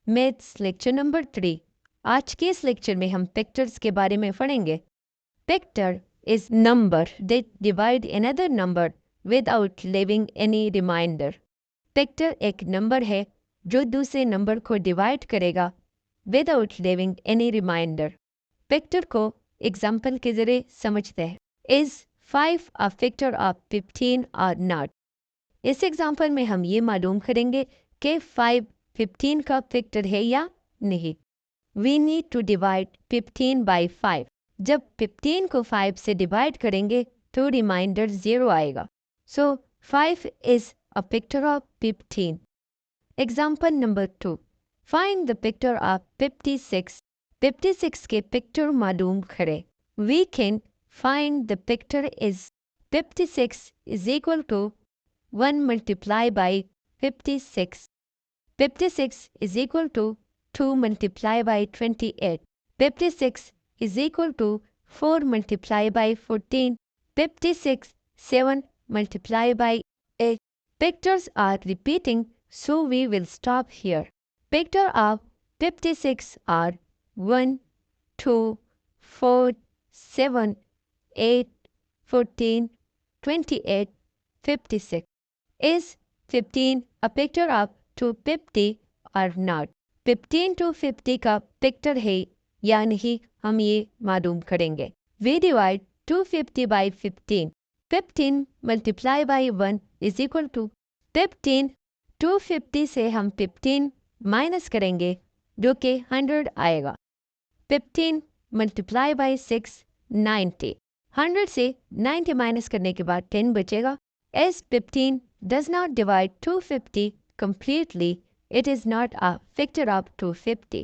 Maths lecture number 3। आज के इस लेक्चर में हम फैक्टर्स के बारे में पढ़ेंगे। Factor is number that divide another number without living any reminder. Factor एक नंबर है जो दूसरे नंबर को डिवाइड करेगा without living any reminder. Factor को एग्जाम्पल के जरिए समझते हैं। इज 5 अ फैक्टर ऑफ 15 और नॉट। इस एग्जाम्पल में हम ये मालूम करेंगे कि 5 15 का फैक्टर है या नहीं। We need to divide 15 by 5। जब 15 को 5 से डिवाइड करेंगे तो रिमाइंडर 0 आएगा। So 5 is a factor of 15। Example number 2। Find the factor of 56। 56 के फैक्टर मालूम करें। We can find the factor is 56 is equal to 1 multiplied by 56. 56 is equal to 2 multiplied by 28. 56 is equal to 4 multiplied by 14. 56, 7 multiplied by 8. Factors are repeating, so we will stop here. Factor of 56 are 1, 2, 4, 7, 8, 14, 28, 56. Is 15 a factor of 250 or not? 15 to 50 का factor है या नहीं, हम ये मालूम करेंगे। We divide 250 by 15. 15 multiply by 1 is equal to 15. 250 से हम 15 माइनस करेंगे जो कि 100 आएगा। 15 multiply by 6 90. 100 से 90 माइनस करने के बाद 10 बचेगा। As 15 does not divide 250 completely, it is not a factor of 250.